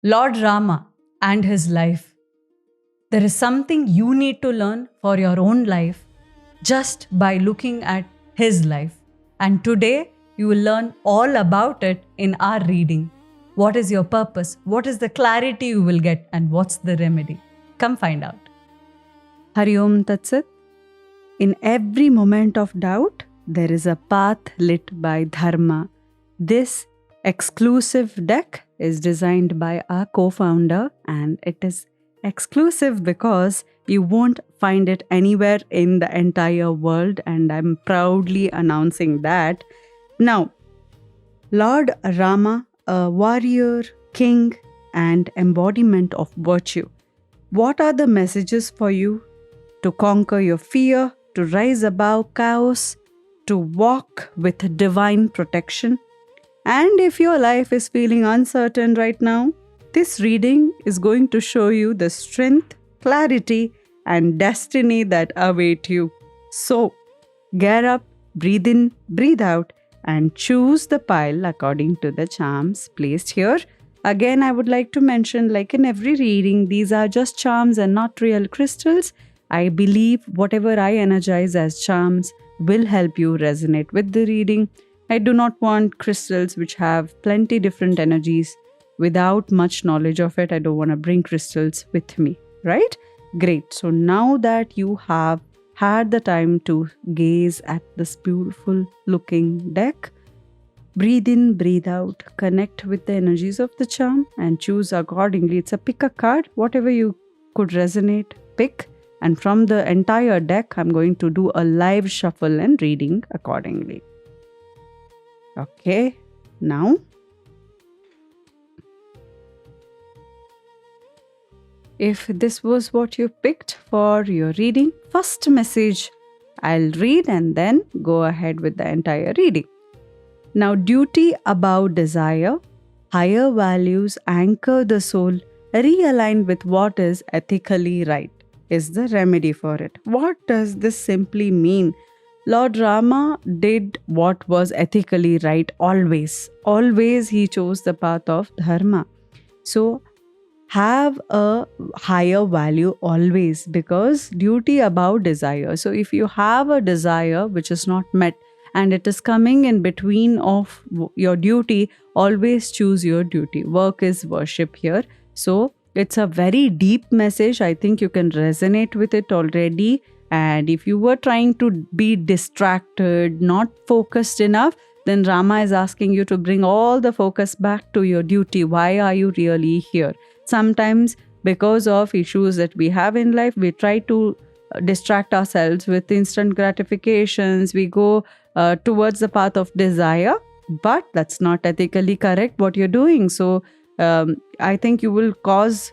Lord Rama and his life. There is something you need to learn for your own life just by looking at his life. And today, you will learn all about it in our reading. What is your purpose? What is the clarity you will get? And what's the remedy? Come find out. Hari Om Tat Sat. In every moment of doubt, there is a path lit by Dharma. This exclusive deck is designed by our co-founder, and it is exclusive because you won't find it anywhere in the entire world, and I'm proudly announcing that. Now, Lord Rama, a warrior, king, and embodiment of virtue. What are the messages for you? To conquer your fear, to rise above chaos, to walk with divine protection. And if your life is feeling uncertain right now, this reading is going to show you the strength, clarity, and destiny that await you. So, get up, breathe in, breathe out, and choose the pile according to the charms placed here. Again, I would like to mention, like in every reading, these are just charms and not real crystals. I believe whatever I energize as charms will help you resonate with the reading. I do not want crystals which have plenty different energies. Without much knowledge of it, I don't want to bring crystals with me, right? Great. So now that you have had the time to gaze at this beautiful looking deck, breathe in, breathe out, connect with the energies of the charm and choose accordingly. It's a pick a card, whatever you could resonate, pick. And from the entire deck, I'm going to do a live shuffle and reading accordingly. Okay, now if this was what you picked for your reading, first message I'll read and then go ahead with the entire reading. Now, duty above desire, higher values anchor the soul, realign with what is ethically right, is the remedy for it. What does this simply mean? Lord Rama did what was ethically right always. Always he chose the path of Dharma. So, have a higher value always, because duty above desire. So if you have a desire which is not met and it is coming in between of your duty, always choose your duty. Work is worship here. So it's a very deep message. I think you can resonate with it already. And if you were trying to be distracted, not focused enough, then Rama is asking you to bring all the focus back to your duty. Why are you really here? Sometimes because of issues that we have in life, we try to distract ourselves with instant gratifications. We go towards the path of desire, but that's not ethically correct what you're doing. So I think you will cause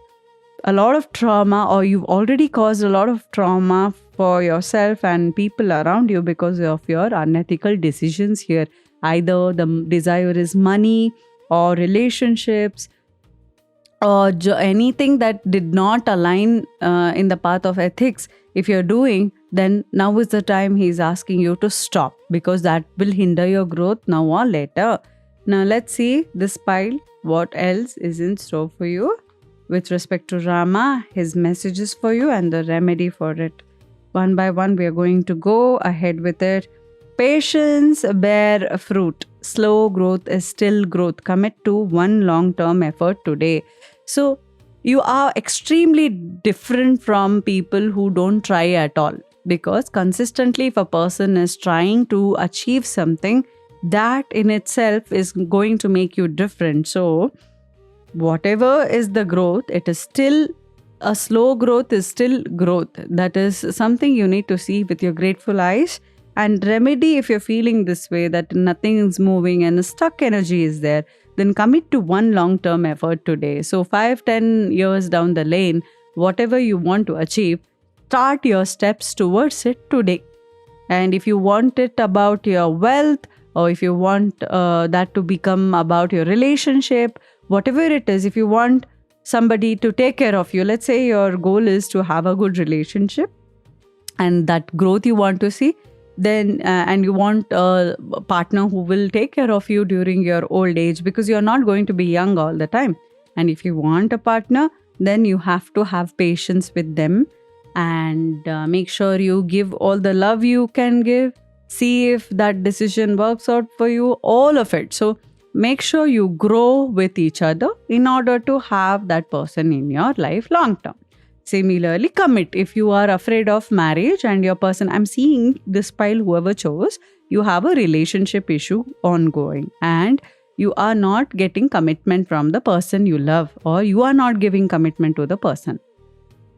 a lot of trauma, or you've already caused a lot of trauma for yourself and people around you because of your unethical decisions here. Either the desire is money or relationships, or anything that did not align in the path of ethics. If you're doing, then now is the time he's asking you to stop, because that will hinder your growth now or later. Now let's see this pile, what else is in store for you with respect to Rama, his messages for you and the remedy for it. One by one we are going to go ahead with it. Patience bear fruit. Slow growth is still growth. Commit to one long-term effort today. So you are extremely different from people who don't try at all, because consistently if a person is trying to achieve something, that in itself is going to make you different. So whatever is the growth, it is still a slow growth, is still growth. That is something you need to see with your grateful eyes. And remedy, if you're feeling this way, that nothing is moving and a stuck energy is there, then commit to one long-term effort today. So 5-10 years down the lane, whatever you want to achieve, start your steps towards it today. And if you want it about your wealth, or if you want that to become about your relationship, whatever it is, if you want somebody to take care of you, let's say your goal is to have a good relationship and that growth you want to see, then and you want a partner who will take care of you during your old age, because you're not going to be young all the time. And if you want a partner, then you have to have patience with them, and make sure you give all the love you can give. See if that decision works out for you, all of it. So make sure you grow with each other in order to have that person in your life long term. Similarly, commit. If you are afraid of marriage and your person, I'm seeing this pile, whoever chose, you have a relationship issue ongoing and you are not getting commitment from the person you love, or you are not giving commitment to the person.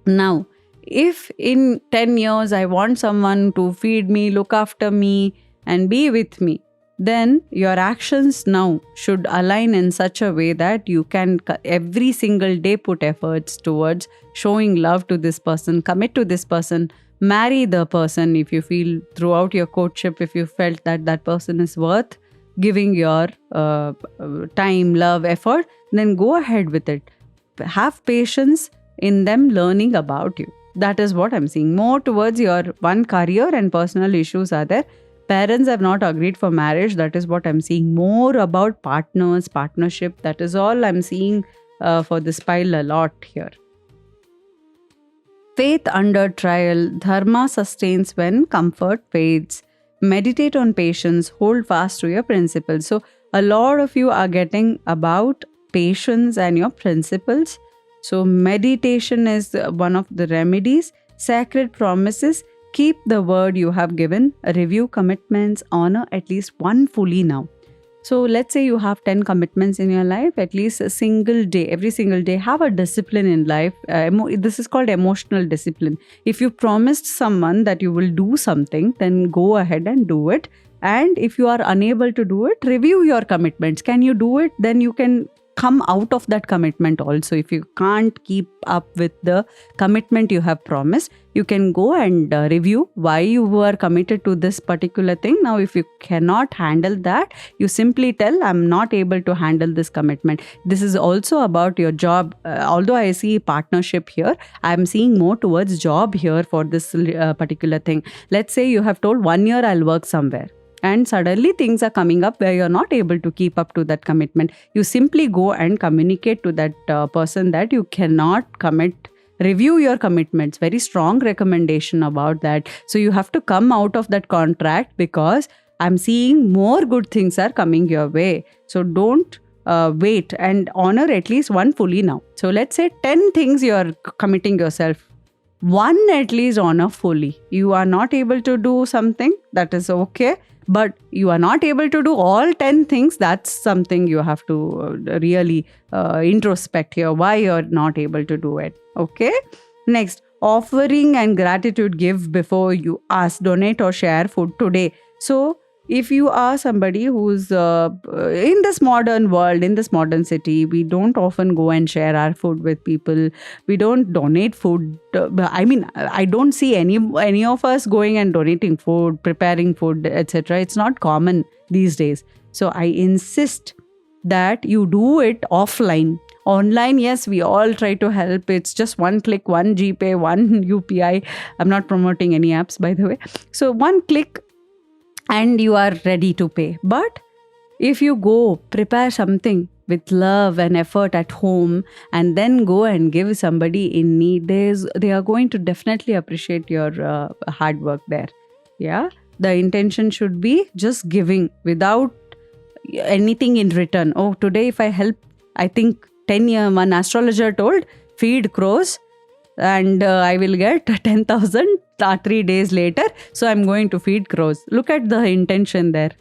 Now, if in 10 years I want someone to feed me, look after me, and be with me, then your actions now should align in such a way that you can every single day put efforts towards showing love to this person, commit to this person, marry the person if you feel throughout your courtship, if you felt that that person is worth giving your time, love, effort, then go ahead with it. Have patience in them learning about you. That is what I'm seeing. More towards your one career and personal issues are there. Parents have not agreed for marriage. That is what I'm seeing. More about partners, partnership. That is all I'm seeing for this pile a lot here. Faith under trial. Dharma sustains when comfort fades. Meditate on patience. Hold fast to your principles. So a lot of you are getting about patience and your principles. So meditation is one of the remedies. Sacred promises. Keep the word you have given. Review commitments. Honor at least one fully now. So let's say you have 10 commitments in your life, at least a single day, every single day, have a discipline in life. This is called emotional discipline. If you promised someone that you will do something, then go ahead and do it. And if you are unable to do it, review your commitments. Can you do it? Then you can come out of that commitment also. If you can't keep up with the commitment you have promised, you can go and review why you were committed to this particular thing. Now, if you cannot handle that, you simply tell, I'm not able to handle this commitment. This is also about your job. Although I see partnership here, I'm seeing more towards job here for this particular thing. Let's say you have told 1 year I'll work somewhere, and suddenly things are coming up where you're not able to keep up to that commitment. You simply go and communicate to that person that you cannot commit. Review your commitments. Very strong recommendation about that. So you have to come out of that contract, because I'm seeing more good things are coming your way. So don't wait, and honor at least one fully now. So let's say 10 things you're committing yourself. One at least honor fully. You are not able to do something, that is okay. But you are not able to do all 10 things. That's something you have to really introspect here, why you're not able to do it. Okay. Next, offering and gratitude. Give before you ask. Donate or share food today. So if you are somebody who's in this modern world, in this modern city, we don't often go and share our food with people. We don't donate food. I don't see any of us going and donating food, preparing food, etc. It's not common these days. So I insist that you do it offline. Online, yes, we all try to help. It's just one click, one GPay, one UPI. I'm not promoting any apps, by the way. So one click, and you are ready to pay. But if you go prepare something with love and effort at home, and then go and give somebody in need, they are going to definitely appreciate your hard work there. Yeah, the intention should be just giving without anything in return. Oh, today if I help, I think one astrologer told, feed crows and I will get 10,000 3 days later. So I'm going to feed crows. Look at the intention there,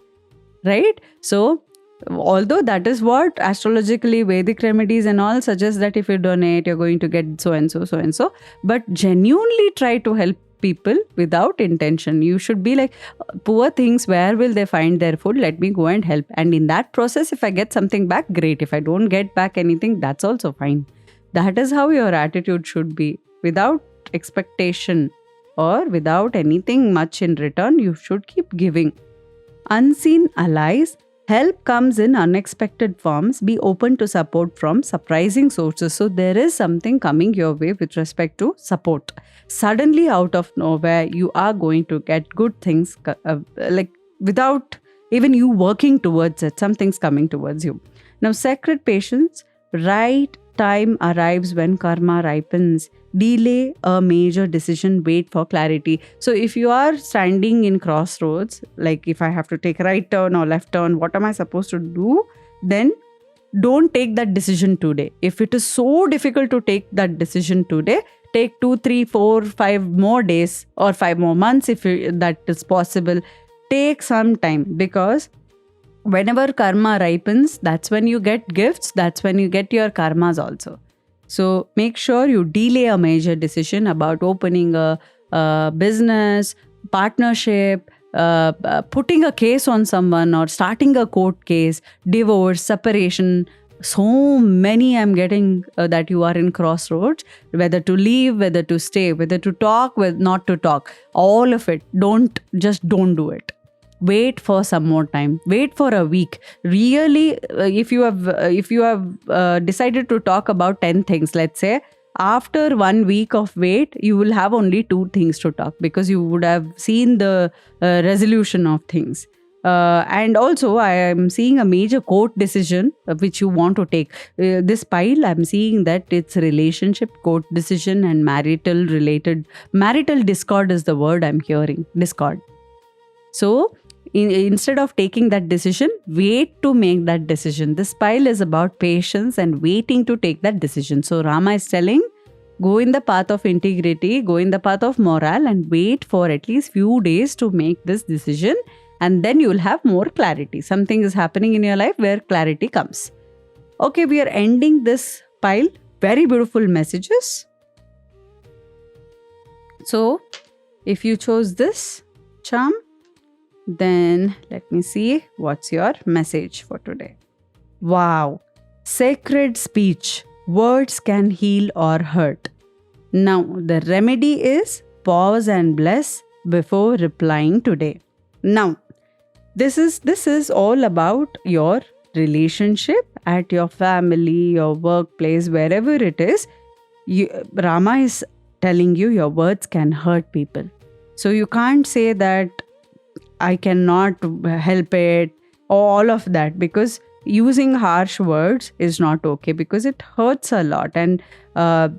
right? So although that is what astrologically Vedic remedies and all suggest, that if you donate, you're going to get so and so, so and so. But genuinely try to help people without intention. You should be like, poor things, where will they find their food? Let me go and help. And in that process, if I get something back, great. If I don't get back anything, that's also fine. That is how your attitude should be. Without expectation or without anything much in return, you should keep giving. Unseen allies. Help comes in unexpected forms. Be open to support from surprising sources. So there is something coming your way with respect to support. Suddenly out of nowhere, you are going to get good things, like without even you working towards it. Something's coming towards you. Now, sacred patience. Write, time arrives when karma ripens. Delay a major decision, wait for clarity. So if you are standing in crossroads, like if I have to take right turn or left turn, what am I supposed to do? Then don't take that decision today. If it is so difficult to take that decision today, take 2, 3, 4, 5 more days or 5 more months if that is possible. Take some time, because whenever karma ripens, that's when you get gifts, that's when you get your karmas also. So make sure you delay a major decision about opening a business, partnership, putting a case on someone or starting a court case, divorce, separation. So many I'm getting that you are in crossroads, whether to leave, whether to stay, whether to talk, whether not to talk, all of it. Don't do it. Wait for some more time. Wait for a week. Really, if you have decided to talk about 10 things, let's say, after 1 week of wait, you will have only 2 things to talk, because you would have seen the resolution of things. And also, I am seeing a major court decision which you want to take. This pile, I'm seeing that it's relationship, court decision, and marital discord is the word I'm hearing. Discord. So instead of taking that decision, wait to make that decision. This pile is about patience and waiting to take that decision. So Rama is telling, go in the path of integrity, go in the path of morale, and wait for at least few days to make this decision, and then you will have more clarity. Something is happening in your life where clarity comes. Okay, we are ending this pile. Very beautiful messages. So if you chose this charm, then let me see what's your message for today. Wow. Sacred speech. Words can heal or hurt. Now, the remedy is pause and bless before replying today. Now, this is all about your relationship at your family, your workplace, wherever it is. Rama is telling you your words can hurt people. So you can't say that I cannot help it, all of that, because using harsh words is not okay, because it hurts a lot. And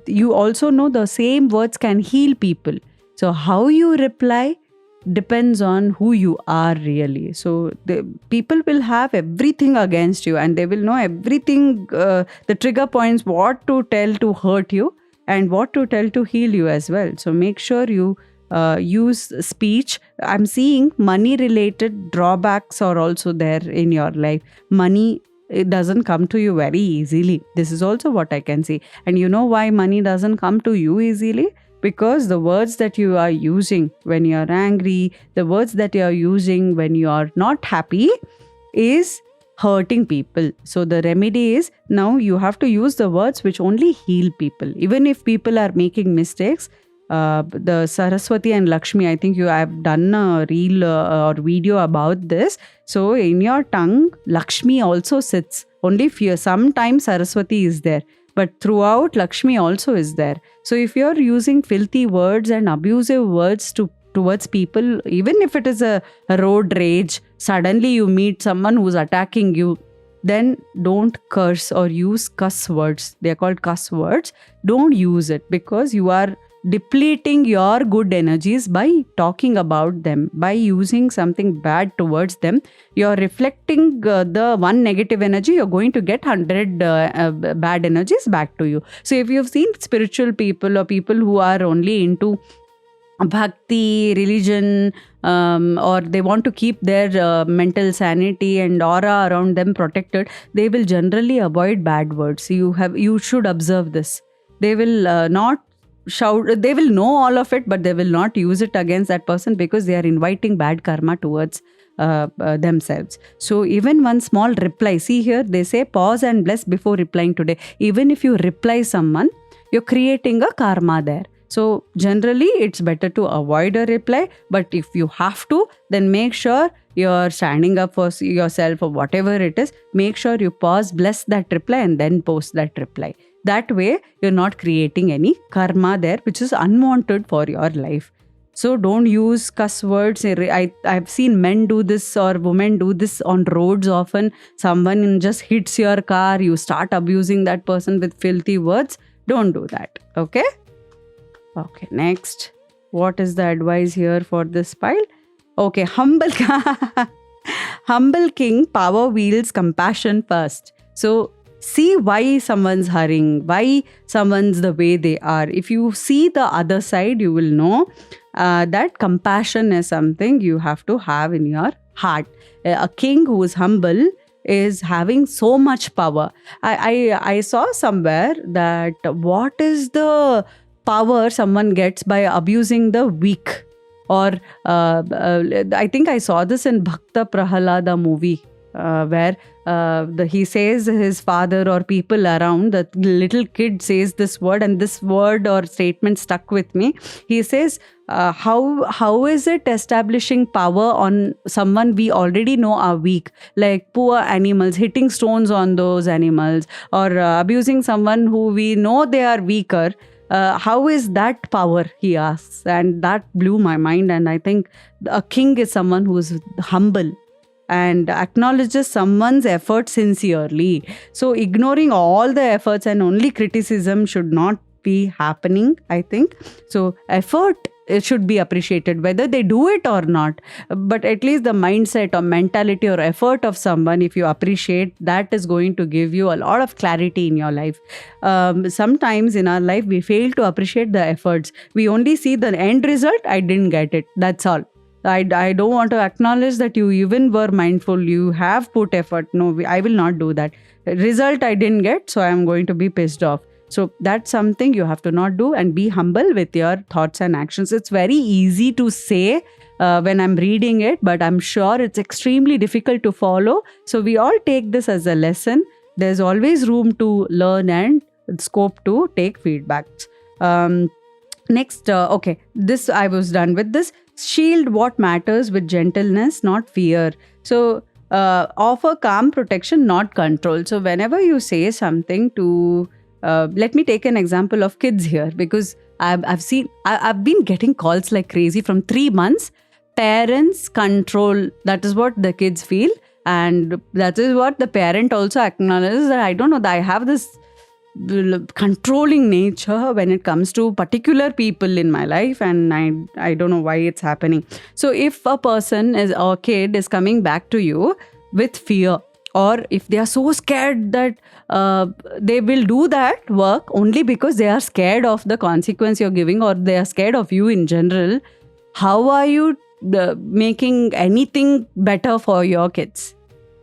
you also know the same words can heal people. So how you reply depends on who you are really. So the people will have everything against you, and they will know everything, the trigger points, what to tell to hurt you and what to tell to heal you as well. So make sure you use speech. I'm seeing money related drawbacks are also there in your life. Money, it doesn't come to you very easily. This is also what I can see. And you know why money doesn't come to you easily? Because the words that you are using when you are angry, the words that you are using when you are not happy is hurting people. So the remedy is, now you have to use the words which only heal people. Even if people are making mistakes, the Saraswati and Lakshmi, I think you have done a reel or video about this. So in your tongue, Lakshmi also sits. Only sometimes Saraswati is there, but throughout Lakshmi also is there. So if you're using filthy words and abusive words towards people, even if it is a road rage, suddenly you meet someone who's attacking you, then don't curse or use cuss words. They're called cuss words. Don't use it, because you are depleting your good energies by talking about them. By using something bad towards them, you're reflecting the one negative energy, you're going to get 100 bad energies back to you. So if you've seen spiritual people or people who are only into bhakti, religion, or they want to keep their mental sanity and aura around them protected, they will generally avoid bad words. You should observe this. They will not shout, they will know all of it, but they will not use it against that person, because they are inviting bad karma towards themselves. So even one small reply, see here they say pause and bless before replying today. Even if you reply someone, you're creating a karma there. So generally it's better to avoid a reply, but if you have to, then make sure you're standing up for yourself or whatever it is. Make sure you pause, bless that reply, and then post that reply. That way you're not creating any karma there which is unwanted for your life. So don't use cuss words. I've seen men do this or women do this on roads often. Someone just hits your car, you start abusing that person with filthy words. Don't do that. Okay? Okay, next. What is the advice here for this pile? Okay, humble humble king, power wields compassion first. So see why someone's hurrying, why someone's the way they are. If you see the other side, you will know that compassion is something you have to have in your heart. A king who is humble is having so much power. I saw somewhere that what is the power someone gets by abusing the weak? Or I think I saw this in Bhakta Prahalada movie, where he says his father or people around, the little kid says this word, and this word or statement stuck with me. He says, how is it establishing power on someone we already know are weak, like poor animals, hitting stones on those animals, or abusing someone who we know they are weaker? How is that power, he asks. And that blew my mind. And I think a king is someone who is humble and acknowledges someone's effort sincerely. So ignoring all the efforts and only criticism should not be happening, I think. So effort, it should be appreciated, whether they do it or not. But at least the mindset or mentality or effort of someone, if you appreciate, that is going to give you a lot of clarity in your life. Sometimes in our life, we fail to appreciate the efforts. We only see the end result. I didn't get it. That's all. I don't want to acknowledge that you even were mindful. You have put effort. No, I will not do that. Result I didn't get, so I am going to be pissed off. So that's something you have to not do, and be humble with your thoughts and actions. It's very easy to say when I'm reading it, but I'm sure it's extremely difficult to follow. So we all take this as a lesson. There's always room to learn and scope to take feedbacks. Next, okay, this I was done with this. Shield what matters with gentleness, not fear. So offer calm protection, not control. So whenever you say something to let me take an example of kids here, because I've been getting calls like crazy from 3 months. Parents control, that is what the kids feel, and that is what the parent also acknowledges, that I don't know, that I have this controlling nature when it comes to particular people in my life, and I don't know why it's happening. So if a person is, or kid is coming back to you with fear, or if they are so scared that they will do that work only because they are scared of the consequence you're giving, or they are scared of you in general, how are you making anything better for your kids,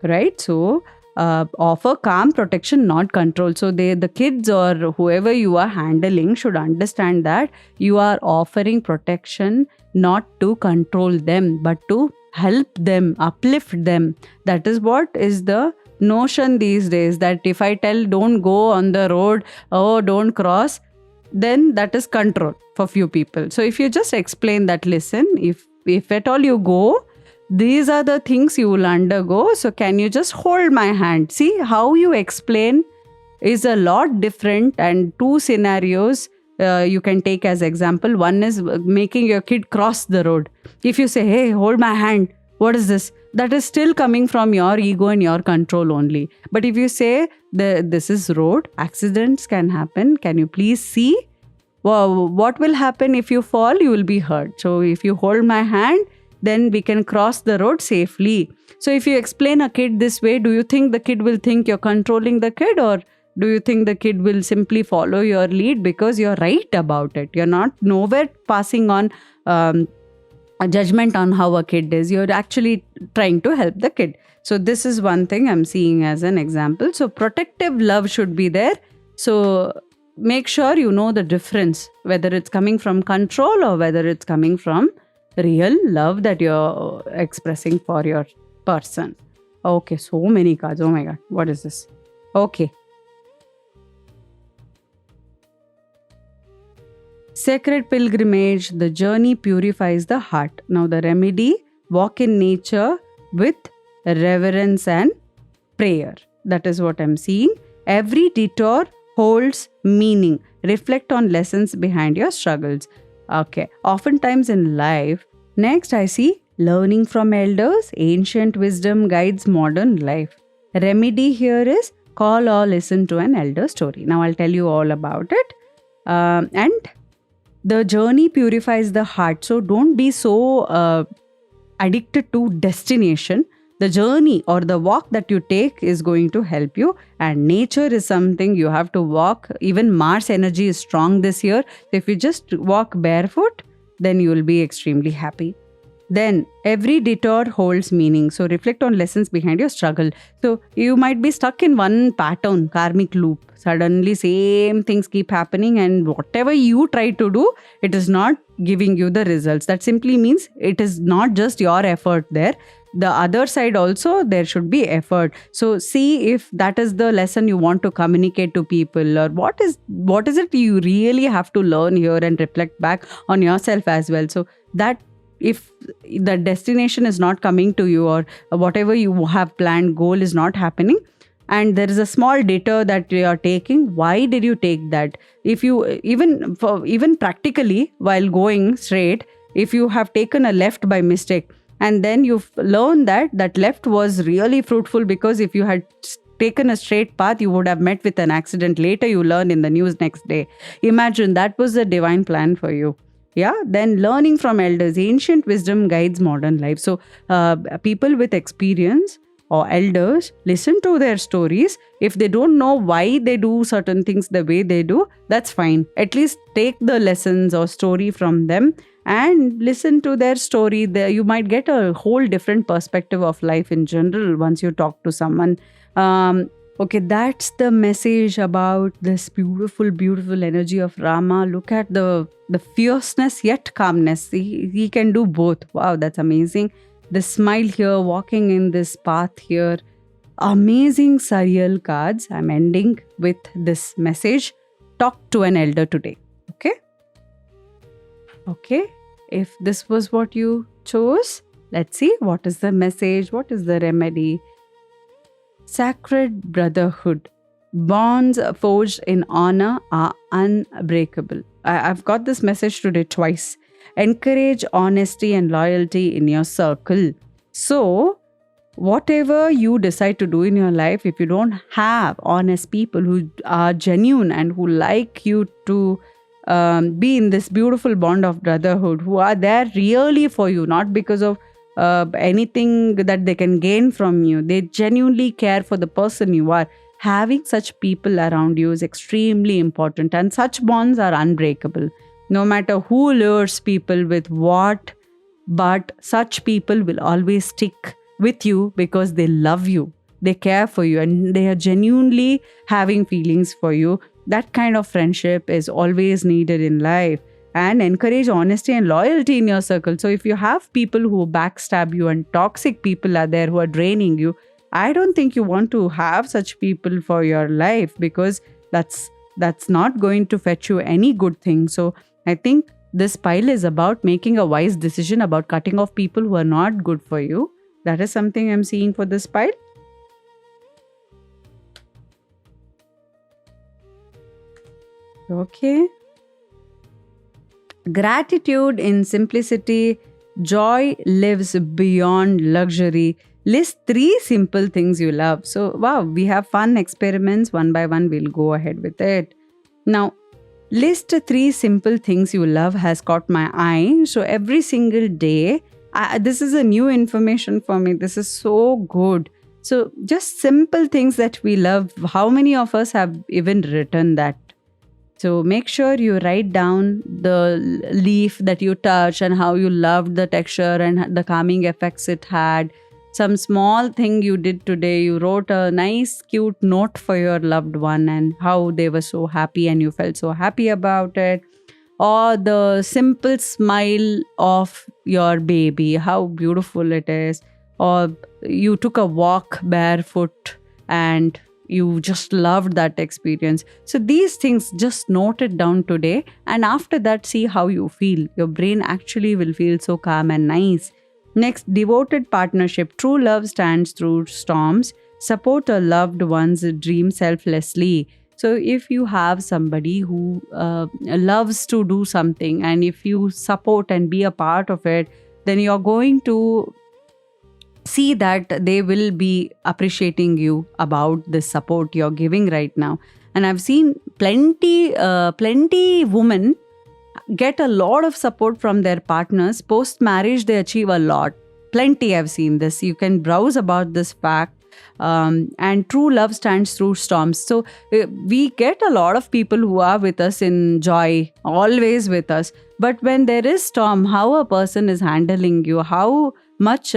right? So offer calm protection, not control. So the kids or whoever you are handling should understand that you are offering protection not to control them, but to help them, uplift them. That is what is the notion these days, that if I tell don't go on the road, oh don't cross, then that is control for few people. So if you just explain that, listen, if at all you go, these are the things you will undergo, so can you just hold my hand? See, how you explain is a lot different, and two scenarios you can take as example. One is making your kid cross the road. If you say, hey, hold my hand, what is this? That is still coming from your ego and your control only. But if you say, this is road, accidents can happen, can you please see? Well, what will happen if you fall? You will be hurt. So if you hold my hand, then we can cross the road safely. So if you explain a kid this way, do you think the kid will think you're controlling the kid, or do you think the kid will simply follow your lead because you're right about it? You're not nowhere passing on a judgment on how a kid is. You're actually trying to help the kid. So this is one thing I'm seeing as an example. So protective love should be there. So make sure you know the difference, whether it's coming from control or whether it's coming from real love that you're expressing for your person. Okay, so many cards. Oh my God, what is this? Okay. Sacred pilgrimage, the journey purifies the heart. Now the remedy, walk in nature with reverence and prayer. That is what I'm seeing. Every detour holds meaning. Reflect on lessons behind your struggles. Okay. Oftentimes in life, next I see learning from elders, ancient wisdom guides modern life. Remedy here is call or listen to an elder story. Now I'll tell you all about it. And the journey purifies the heart. So don't be so addicted to destination. The journey or the walk that you take is going to help you, and nature is something you have to walk. Even Mars energy is strong this year. So if you just walk barefoot, then you will be extremely happy. Then every detour holds meaning. So reflect on lessons behind your struggle. So you might be stuck in one pattern, karmic loop. Suddenly same things keep happening, and whatever you try to do, it is not giving you the results. That simply means it is not just your effort there. The other side also, there should be effort. So see if that is the lesson you want to communicate to people, or what is it you really have to learn here, and reflect back on yourself as well. So that if the destination is not coming to you, or whatever you have planned goal is not happening, and there is a small detour that you are taking, why did you take that? If you even practically while going straight, if you have taken a left by mistake, and then you've learned that left was really fruitful, because if you had taken a straight path, you would have met with an accident. Later you learn in the news next day. Imagine that was the divine plan for you. Yeah. Then learning from elders, ancient wisdom guides modern life. So people with experience or elders, listen to their stories. If they don't know why they do certain things the way they do, that's fine. At least take the lessons or story from them and listen to their story. There you might get a whole different perspective of life in general once you talk to someone. Okay, that's the message about this beautiful, beautiful energy of Rama. Look at the fierceness yet calmness. He can do both. Wow, that's amazing. The smile here, walking in this path here. Amazing surreal cards. I'm ending with this message. Talk to an elder today. Okay? Okay. If this was what you chose, let's see what is the message, what is the remedy. Sacred brotherhood. Bonds forged in honor are unbreakable. I've got this message today twice. Encourage honesty and loyalty in your circle. So, whatever you decide to do in your life, if you don't have honest people who are genuine and who like you to be in this beautiful bond of brotherhood, who are there really for you, not because of anything that they can gain from you. They genuinely care for the person you are. Having such people around you is extremely important, and such bonds are unbreakable. No matter who lures people with what, but such people will always stick with you because they love you, they care for you, and they are genuinely having feelings for you. That kind of friendship is always needed in life. And encourage honesty and loyalty in your circle. So if you have people who backstab you and toxic people are there who are draining you, I don't think you want to have such people for your life, because that's not going to fetch you any good thing. So I think this pile is about making a wise decision about cutting off people who are not good for you. That is something I'm seeing for this pile. Okay. Gratitude in simplicity. Joy lives beyond luxury. List 3 simple things you love. So, wow, we have fun experiments. One by one, we'll go ahead with it. Now, list 3 simple things you love has caught my eye. So, every single day, this is a new information for me. This is so good. So, just simple things that we love. How many of us have even written that? So make sure you write down the leaf that you touched and how you loved the texture and the calming effects it had. Some small thing you did today, you wrote a nice cute note for your loved one and how they were so happy and you felt so happy about it. Or the simple smile of your baby, how beautiful it is. Or you took a walk barefoot and you just loved that experience. So these things, just note it down today, and after that see how you feel. Your brain actually will feel so calm and nice. Next, devoted partnership. True love stands through storms. Support a loved one's dream selflessly. So if you have somebody who loves to do something, and if you support and be a part of it, then you're going to see that they will be appreciating you about the support you're giving right now. And I've seen plenty women get a lot of support from their partners. Post marriage, they achieve a lot. Plenty, I've seen this. You can browse about this fact. And true love stands through storms. So we get a lot of people who are with us in joy, always with us. But when there is storm, how a person is handling you, how much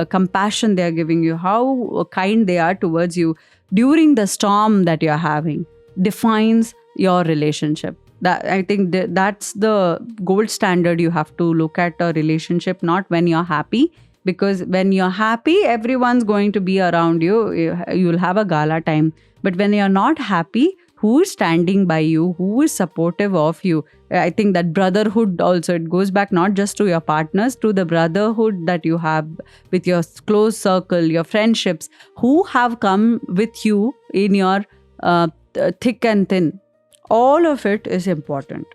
compassion they are giving you, how kind they are towards you during the storm that you're having, defines your relationship. That, I think that's the gold standard. You have to look at a relationship, not when you're happy, because when you're happy, everyone's going to be around you. You'll have a gala time. But when you're not happy, who is standing by you? Who is supportive of you? I think that brotherhood also, it goes back not just to your partners, to the brotherhood that you have with your close circle, your friendships, who have come with you in your thick and thin. All of it is important.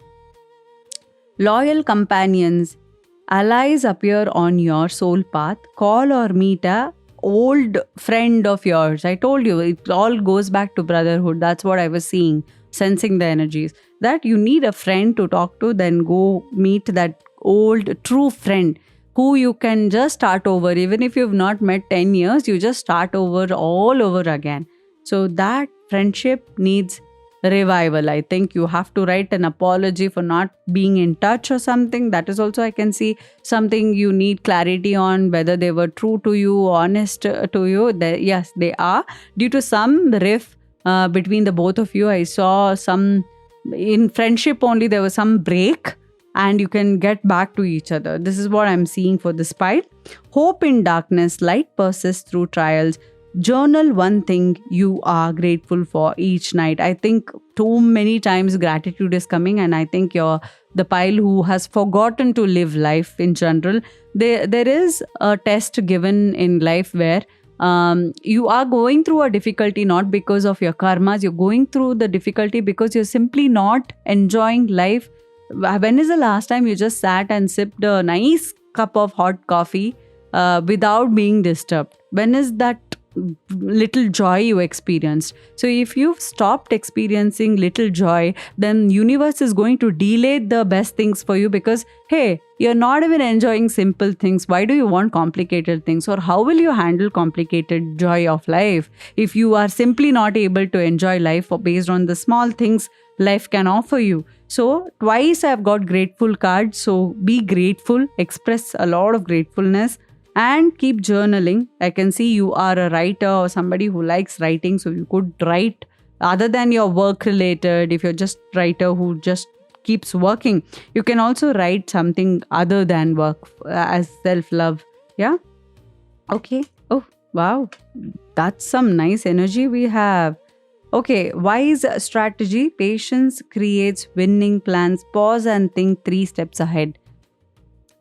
Loyal companions, allies appear on your soul path. Call or meet a old friend of yours. I told you, it all goes back to brotherhood. That's what I was seeing, sensing the energies. That you need a friend to talk to, then go meet that old true friend who you can just start over. Even if you've not met 10 years, you just start over all over again. So that friendship needs revival. I think you have to write an apology for not being in touch or something. That is also, I can see, something you need clarity on, whether they were true to you, honest to you. Yes, they are. Due to some riff between the both of you, I saw some, in friendship only, there was some break, and you can get back to each other. This is what I'm seeing for this pile. Hope in darkness, light persists through trials. Journal one thing you are grateful for each night. I think too many times gratitude is coming, and I think you're the pile who has forgotten to live life in general. There is a test given in life where you are going through a difficulty not because of your karmas. You're going through the difficulty because you're simply not enjoying life. When is the last time you just sat and sipped a nice cup of hot coffee without being disturbed? When is that little joy you experienced? So if you've stopped experiencing little joy, then universe is going to delay the best things for you, because hey, you're not even enjoying simple things. Why do you want complicated things? Or how will you handle complicated joy of life if you are simply not able to enjoy life based on the small things life can offer you? So twice I've got grateful cards. So be grateful, express a lot of gratefulness, and keep journaling. I can see you are a writer or somebody who likes writing, so you could write other than your work related. If you're just writer who just keeps working, you can also write something other than work as self-love. Yeah. Okay. Oh, wow. That's some nice energy we have. Okay. Wise strategy. Patience creates winning plans. Pause and think 3 steps ahead.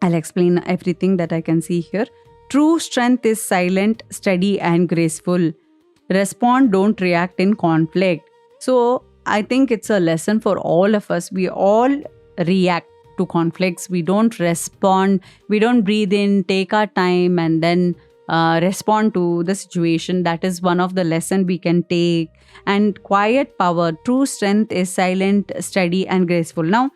I'll explain everything that I can see here. True strength is silent, steady, and graceful. Respond, don't react in conflict. So I think it's a lesson for all of us. We all react to conflicts. We don't respond. We don't breathe in, take our time, and then respond to the situation. That is one of the lessons we can take. And quiet power. True strength is silent, steady, and graceful. Now,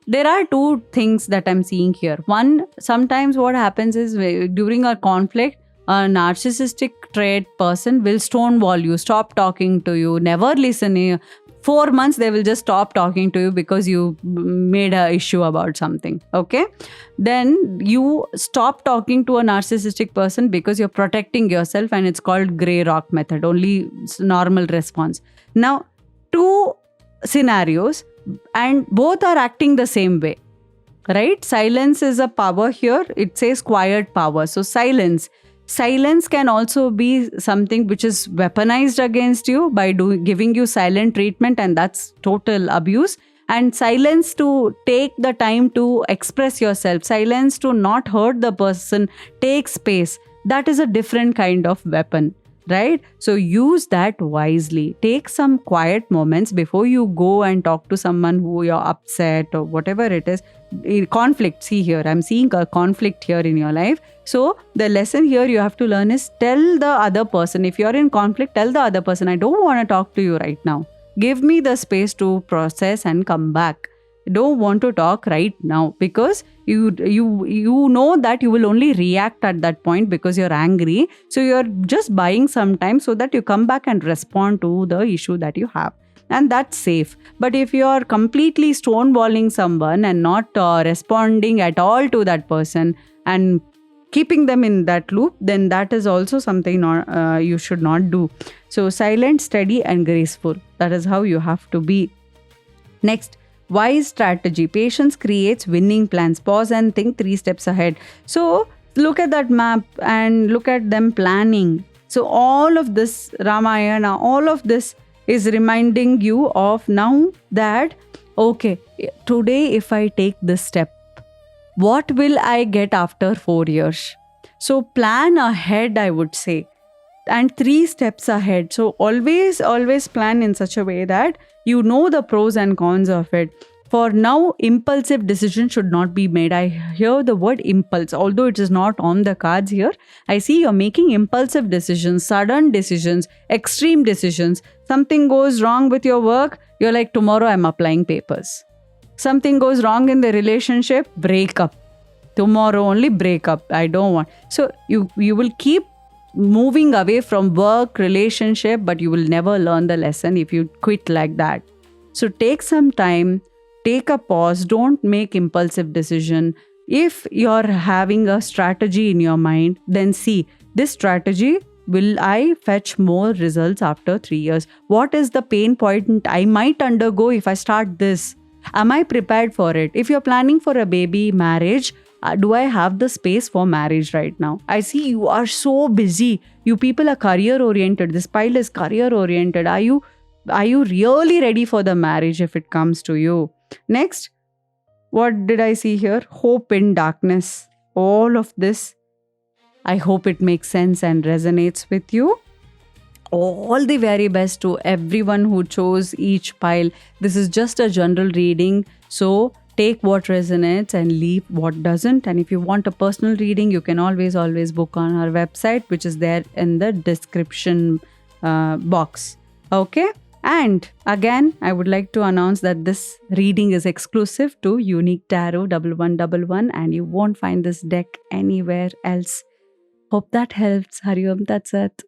there are 2 things that I'm seeing here. One, sometimes what happens is during a conflict, a narcissistic trait person will stonewall you, stop talking to you, never listen. 4 months, they will just stop talking to you because you made an issue about something. Okay? Then you stop talking to a narcissistic person because you're protecting yourself, and it's called grey rock method, only normal response. Now, 2 scenarios, and both are acting the same way, right? Silence is a power here. It says quiet power. So silence can also be something which is weaponized against you by giving you silent treatment, and that's total abuse. And silence to take the time to express yourself, silence to not hurt the person, take space, that is a different kind of weapon. right? So use that wisely. Take some quiet moments before you go and talk to someone who you're upset or whatever it is. Conflict, see here, I'm seeing a conflict here in your life. So the lesson here you have to learn is tell the other person. If you're in conflict, tell the other person, I don't want to talk to you right now. Give me the space to process and come back. Don't want to talk right now, because you know that you will only react at that point because you're angry. So you're just buying some time so that you come back and respond to the issue that you have, and that's safe. But if you're completely stonewalling someone and not responding at all to that person and keeping them in that loop, then that is also something you should not do. So silent, steady and graceful, that is how you have to be. Next, wise strategy. Patience creates winning plans. Pause and think 3 steps ahead. So look at that map and look at them planning. So all of this Ramayana, all of this is reminding you of now that, okay, today if I take this step, what will I get after 4 years? So plan ahead, I would say, and 3 steps ahead. So always plan in such a way that you know the pros and cons of it. For now, impulsive decisions should not be made. I hear the word impulse, although it is not on the cards here. I see you're making impulsive decisions, sudden decisions, extreme decisions. Something goes wrong with your work, you're like, tomorrow I'm applying papers. Something goes wrong in the relationship, break up. Tomorrow only break up. I don't want. So you will keep moving away from work, relationship, but you will never learn the lesson if you quit like that. So take some time, take a pause, don't make impulsive decision. If you're having a strategy in your mind, then see, this strategy, will I fetch more results after 3 years? What is the pain point I might undergo if I start this? Am I prepared for it? If you're planning for a baby, marriage, do I have the space for marriage right now? I see you are so busy. You people are career oriented. This pile is career oriented. Are you really ready for the marriage if it comes to you? Next, what did I see here? Hope in darkness. All of this, I hope it makes sense and resonates with you. All the very best to everyone who chose each pile. This is just a general reading, so take what resonates and leave what doesn't. And if you want a personal reading, you can always book on our website, which is there in the description box. Okay? And again, I would like to announce that this reading is exclusive to Unique Tarot 1111 and you won't find this deck anywhere else. Hope that helps. Hari Om Tat Sat.